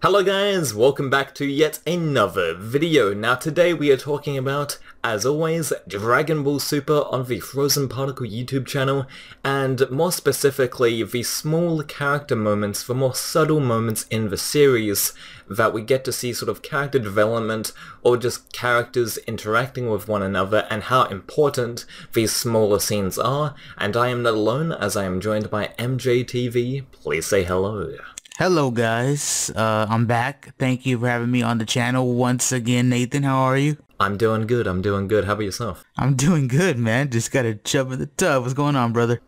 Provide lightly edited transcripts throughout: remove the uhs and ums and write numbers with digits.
Hello guys, welcome back to yet another video. Now today we are talking about, as always, Dragon Ball Super on the Frozen Particle YouTube channel, and more specifically the small character moments, the more subtle moments in the series that we get to see sort of character development or just characters interacting with one another and how important these smaller scenes are. And I am not alone, as I am joined by MJxTV. Please say hello. Hello guys, I'm back. Thank you for having me on the channel once again. Nathan, how are you? I'm doing good, I'm doing good. How about yourself? I'm doing good, man. Just got a chub in the tub. What's going on, brother?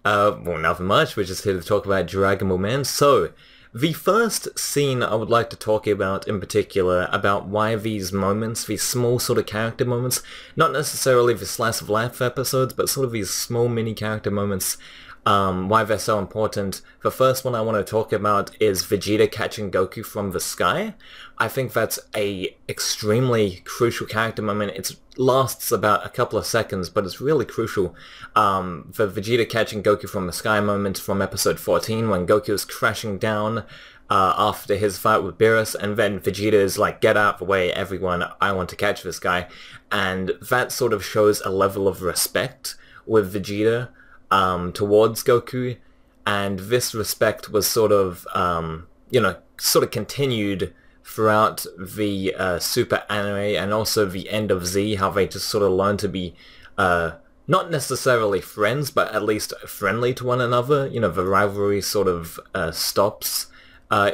Well, nothing much. We're just here to talk about Dragon Ball, man. So, the first scene I would like to talk about in particular, about why these moments, these small sort of character moments, not necessarily the slice of life episodes, but sort of these small mini character moments, why they're so important. The first one I want to talk about is Vegeta catching Goku from the sky. I think that's a extremely crucial character moment. It lasts about a couple of seconds, but it's really crucial. The Vegeta catching Goku from the sky moment from episode 14, when Goku is crashing down after his fight with Beerus, and then Vegeta is like, get out of the way, everyone, I want to catch this guy. And that sort of shows a level of respect with Vegeta towards Goku, and this respect was sort of, sort of continued throughout the Super anime and also the end of Z, how they just sort of learn to be not necessarily friends, but at least friendly to one another. You know, the rivalry sort of stops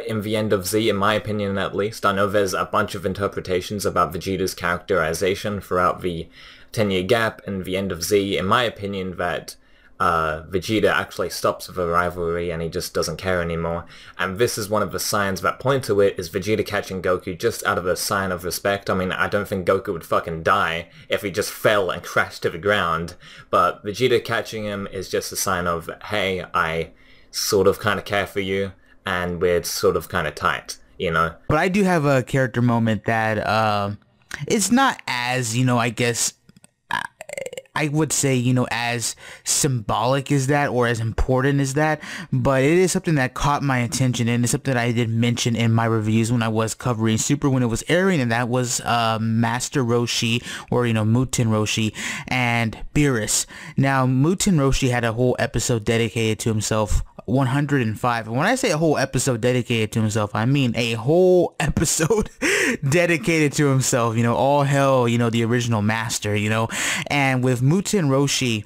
in the end of Z, in my opinion at least. I know there's a bunch of interpretations about Vegeta's characterization throughout the 10-year gap and the end of Z. In my opinion, that Vegeta actually stops the rivalry and he just doesn't care anymore. And this is one of the signs that point to it, is Vegeta catching Goku just out of a sign of respect. I mean, I don't think Goku would fucking die if he just fell and crashed to the ground, but Vegeta catching him is just a sign of, hey, I sort of kind of care for you and we're sort of kind of tight, you know? But I do have a character moment that it's not as, I guess I would say, as symbolic as that or as important as that, but it is something that caught my attention, and it's something that I did mention in my reviews when I was covering Super when it was airing, and that was Master Roshi, or Muten Roshi, and Beerus. Now, Muten Roshi had a whole episode dedicated to himself, 105. And when I say a whole episode dedicated to himself, I mean a whole episode dedicated to himself, all hell, the original master, and with Muten Roshi,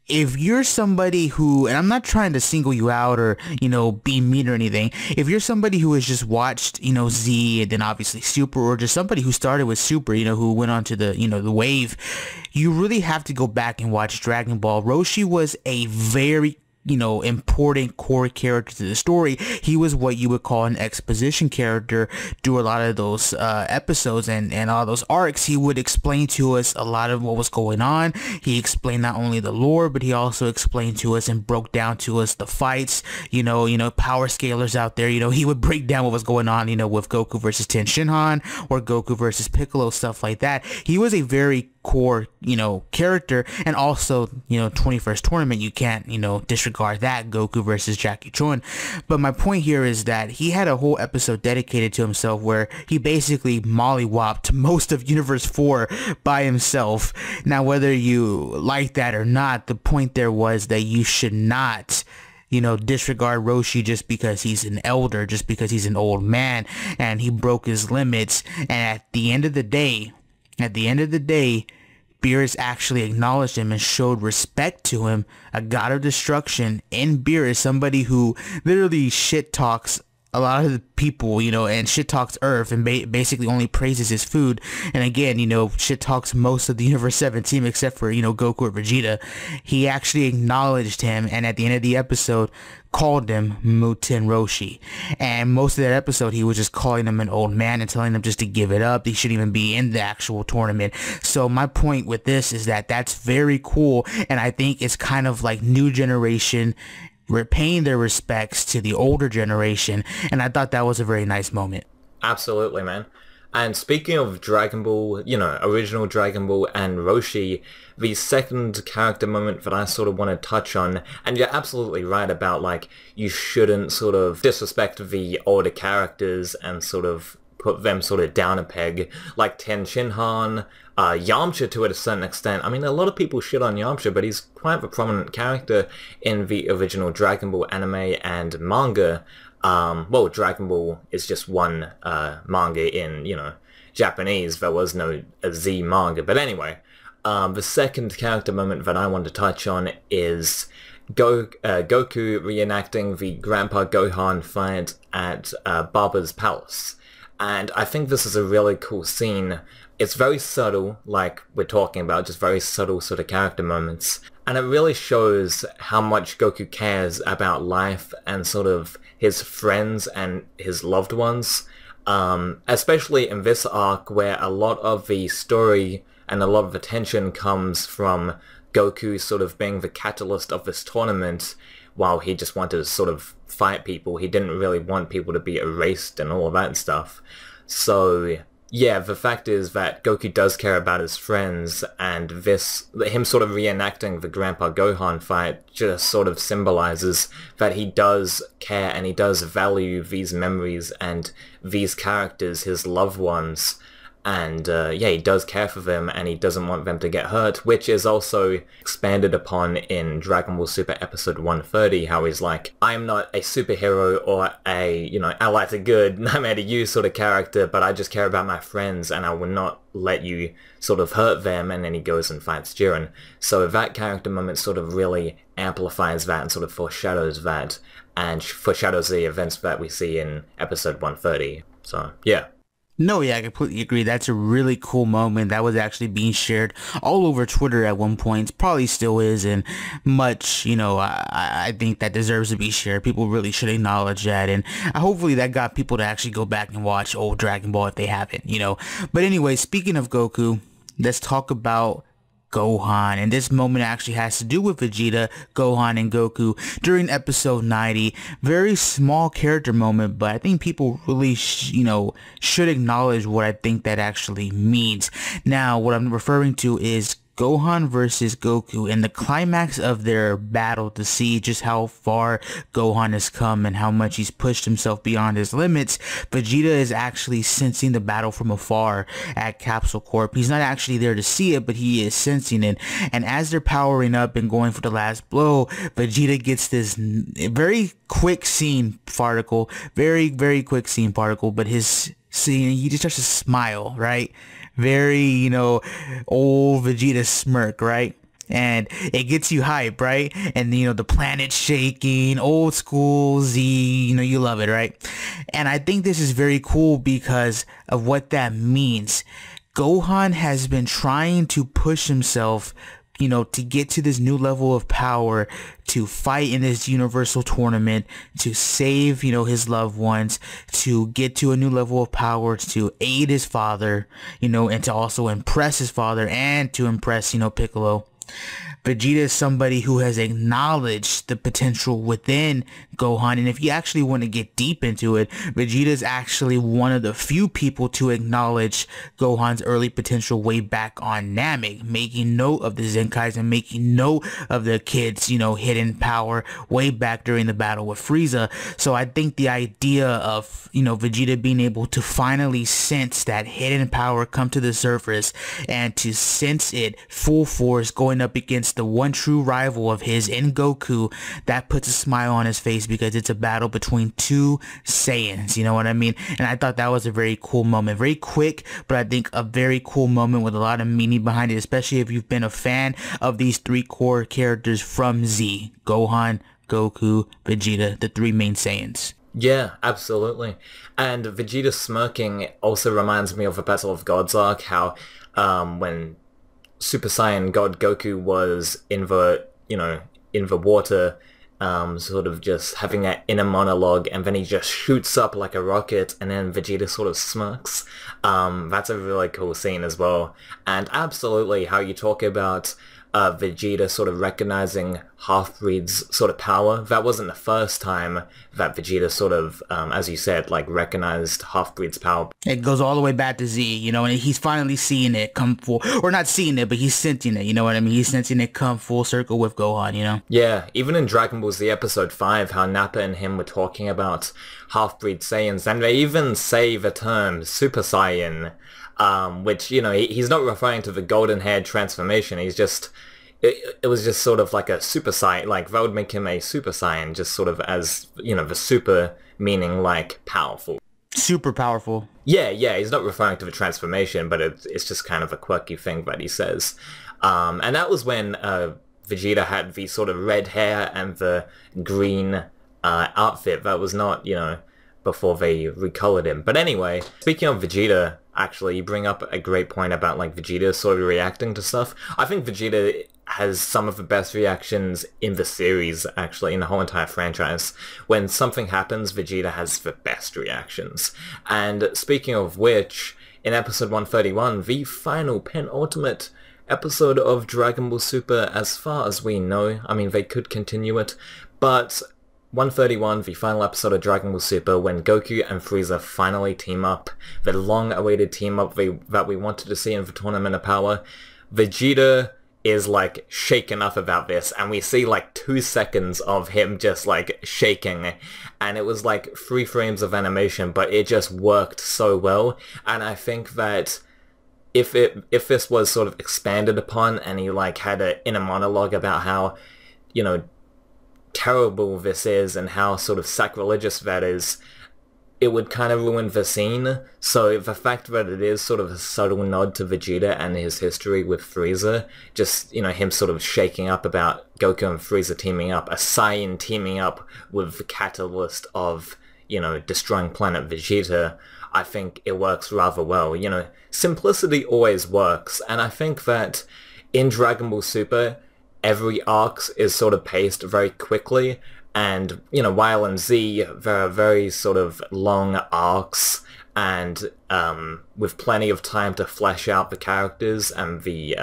if you're somebody who, and I'm not trying to single you out or, be mean or anything, if you're somebody who has just watched, Z and then obviously Super, or just somebody who started with Super, who went on to the, the wave, you really have to go back and watch Dragon Ball. Roshi was a very important core character to the story. He was what you would call an exposition character through a lot of those episodes and all those arcs. He would explain to us a lot of what was going on. He explained not only the lore, but he also explained to us and broke down to us the fights, power scalers out there. He would break down what was going on, with Goku versus Ten Shinhan or Goku versus Piccolo, stuff like that. He was a very core character, and also 21st tournament, you can't disregard that, Goku versus Jackie Chun. But my point here is that he had a whole episode dedicated to himself where he basically mollywopped most of Universe 4 by himself. Now, whether you like that or not, the point there was that you should not disregard Roshi just because he's an elder, just because he's an old man and he broke his limits. And at the end of the day, Beerus actually acknowledged him and showed respect to him, a god of destruction in Beerus, somebody who literally shit talks a lot of the people, and shit talks Earth and basically only praises his food. And again, shit talks most of the Universe 7 team except for, Goku or Vegeta. He actually acknowledged him, and at the end of the episode, called him Muten Roshi. And most of that episode, he was just calling him an old man and telling him just to give it up. He shouldn't even be in the actual tournament. So my point with this is that that's very cool, and I think it's kind of like new generation repaying their respects to the older generation, and I thought that was a very nice moment. Absolutely, man. And speaking of Dragon Ball, you know, original Dragon Ball and Roshi, the second character moment that I sort of want to touch on, and you're absolutely right about, like, you shouldn't sort of disrespect the older characters and sort of put them sort of down a peg, like Ten Shinhan, Yamcha to a certain extent. I mean, a lot of people shit on Yamcha, but he's quite a prominent character in the original Dragon Ball anime and manga. Well, Dragon Ball is just one manga in, you know, Japanese. There was no Z manga. But anyway, the second character moment that I want to touch on is Goku reenacting the Grandpa Gohan fight at Baba's palace. And I think this is a really cool scene. It's very subtle, like we're talking about, just very subtle sort of character moments. And it really shows how much Goku cares about life and sort of his friends and his loved ones. Especially in this arc where a lot of the story and a lot of the tension comes from Goku sort of being the catalyst of this tournament, while he just wanted to sort of fight people. He didn't really want people to be erased and all of that stuff. So yeah, the fact is that Goku does care about his friends, and him sort of reenacting the Grandpa Gohan fight just sort of symbolizes that he does care and he does value these memories and these characters, his loved ones. And yeah, he does care for them and he doesn't want them to get hurt, which is also expanded upon in Dragon Ball Super episode 130, how he's like, I'm not a superhero or a, you know, ally to good, no matter you sort of character, but I just care about my friends and I will not let you sort of hurt them. And then he goes and fights Jiren. So that character moment sort of really amplifies that and sort of foreshadows that, and foreshadows the events that we see in episode 130. So yeah. No, yeah, I completely agree. That's a really cool moment that was actually being shared all over Twitter at one point. Probably still is, and much, you know, I think that deserves to be shared. People really should acknowledge that, and hopefully that got people to actually go back and watch old Dragon Ball if they haven't, you know. But anyway, speaking of Goku, let's talk about Gohan, and this moment actually has to do with Vegeta, Gohan, and Goku during episode 90. Very small character moment, but I think people really should acknowledge what I think that actually means. Now, what I'm referring to is Gohan versus Goku in the climax of their battle, to see just how far Gohan has come and how much he's pushed himself beyond his limits. Vegeta is actually sensing the battle from afar at Capsule Corp. He's not actually there to see it, but he is sensing it. And as they're powering up and going for the last blow, Vegeta gets this very quick scene particle, very quick scene particle, but his scene, he just starts to smile, right? Very, you know, old Vegeta smirk, right? And it gets you hype, right? And, you know, the planet shaking, old school Z, you know, you love it, right? And I think this is very cool because of what that means. Gohan has been trying to push himself, you know, to get to this new level of power, to fight in this universal tournament, to save, you know, his loved ones, to get to a new level of power, to aid his father, you know, and to also impress his father and to impress, you know, Piccolo. Vegeta is somebody who has acknowledged the potential within Gohan, and if you actually want to get deep into it, Vegeta is actually one of the few people to acknowledge Gohan's early potential way back on Namek, making note of the Zenkais and making note of the kid's, you know, hidden power way back during the battle with Frieza. So I think the idea of, you know, Vegeta being able to finally sense that hidden power come to the surface and to sense it full force going up against the one true rival of his in Goku, that puts a smile on his face because it's a battle between two Saiyans, you know what I mean? And I thought that was a very cool moment. Very quick, but I think a very cool moment with a lot of meaning behind it, especially if you've been a fan of these three core characters from Z: Gohan, Goku, Vegeta, the three main Saiyans. Yeah, absolutely. And Vegeta smirking also reminds me of the Battle of Gods arc, how when Super Saiyan God Goku was in the, you know, in the water, sort of just having that inner monologue, and then he just shoots up like a rocket, and then Vegeta sort of smirks. That's a really cool scene as well. And absolutely how you talk about Vegeta sort of recognizing Half-Breed's sort of power. That wasn't the first time that Vegeta sort of, as you said, like recognized Half-Breed's power. It goes all the way back to Z, you know, and he's finally seeing it come full, or not seeing it, but he's sensing it, you know what I mean? He's sensing it come full circle with Gohan, you know? Yeah, even in Dragon Ball Z Episode 5, how Nappa and him were talking about Half-Breed Saiyans, and they even say the term Super Saiyan, which, you know, he's not referring to the golden haired transformation, he's just, it was just sort of like a Super Saiyan, like that would make him a Super Saiyan, just sort of as, you know, the super meaning like powerful. Super powerful. Yeah, he's not referring to the transformation, but it's just kind of a quirky thing that he says. And that was when Vegeta had the sort of red hair and the green outfit. That was not, you know, before they recolored him. But anyway, speaking of Vegeta, actually, you bring up a great point about, like, Vegeta sort of reacting to stuff. I think Vegeta has some of the best reactions in the series, actually, in the whole entire franchise. When something happens, Vegeta has the best reactions. And speaking of which, in episode 131, the final penultimate episode of Dragon Ball Super, as far as we know, I mean, they could continue it, but 131, the final episode of Dragon Ball Super, when Goku and Frieza finally team up, the long-awaited team-up that we wanted to see in the Tournament of Power, Vegeta is, like, shaken up about this, and we see, like, 2 seconds of him just, like, shaking, and it was, like, 3 frames of animation, but it just worked so well, and I think that if this was sort of expanded upon, and he, like, had an inner monologue about how, you know, terrible this is and how sort of sacrilegious that is, it would kind of ruin the scene. So the fact that it is sort of a subtle nod to Vegeta and his history with Frieza, just, you know, him sort of shaking up about Goku and Frieza teaming up, a Saiyan teaming up with the catalyst of, you know, destroying planet Vegeta, I think it works rather well. You know, simplicity always works, and I think that in Dragon Ball Super, every arc is sort of paced very quickly, and, you know, while in Z, there are very sort of long arcs, and with plenty of time to flesh out the characters and the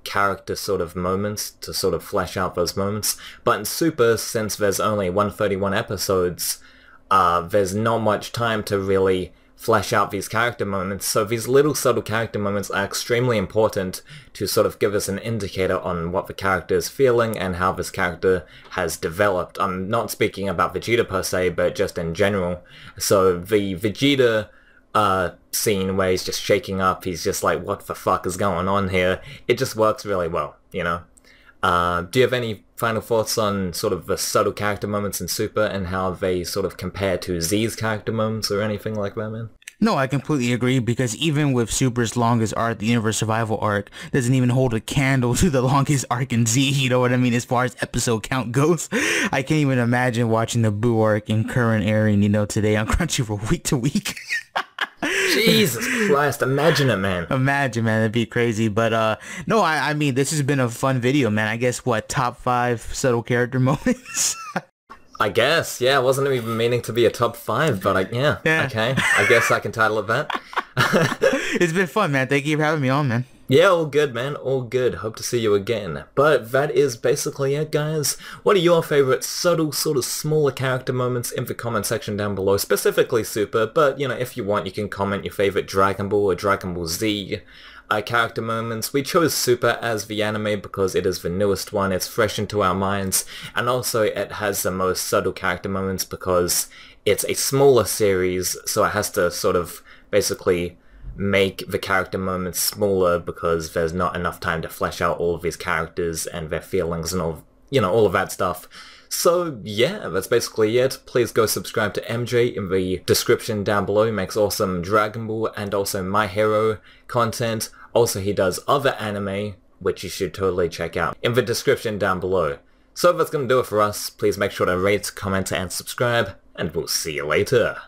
character sort of moments to sort of flesh out those moments. But in Super, since there's only 131 episodes, there's not much time to really flesh out these character moments, so these little subtle character moments are extremely important to sort of give us an indicator on what the character is feeling and how this character has developed. I'm not speaking about Vegeta per se, but just in general. So the Vegeta scene where he's just shaking up, he's just like, what the fuck is going on here? It just works really well, you know? Do you have any final thoughts on sort of the subtle character moments in Super and how they sort of compare to Z's character moments or anything like that, man? No, I completely agree, because even with Super's longest arc, the Universe Survival arc doesn't even hold a candle to the longest arc in Z, you know what I mean, as far as episode count goes. I can't even imagine watching the Boo arc in current airing, you know, today on Crunchyroll week to week. Jesus Christ, imagine it, man. Imagine, man, that'd be crazy. But no, I mean, this has been a fun video, man. I guess, what, top 5 subtle character moments? I guess, yeah, I wasn't even meaning to be a top 5, but yeah, okay, I guess I can title it that. It's been fun, man. Thank you for having me on, man. Yeah, all good, man, all good. Hope to see you again. But that is basically it, guys. What are your favorite subtle, sort of smaller character moments in the comment section down below, specifically Super, but, you know, if you want, you can comment your favorite Dragon Ball or Dragon Ball Z character moments. We chose Super as the anime because it is the newest one, it's fresh into our minds, and also it has the most subtle character moments because it's a smaller series, so it has to sort of basically make the character moments smaller because there's not enough time to flesh out all of these characters and their feelings and all, you know, all of that stuff. So yeah, that's basically it. Please go subscribe to MJ in the description down below. He makes awesome Dragon Ball and also My Hero content. Also, he does other anime, which you should totally check out in the description down below. So that's going to do it for us. Please make sure to rate, comment, and subscribe, and we'll see you later.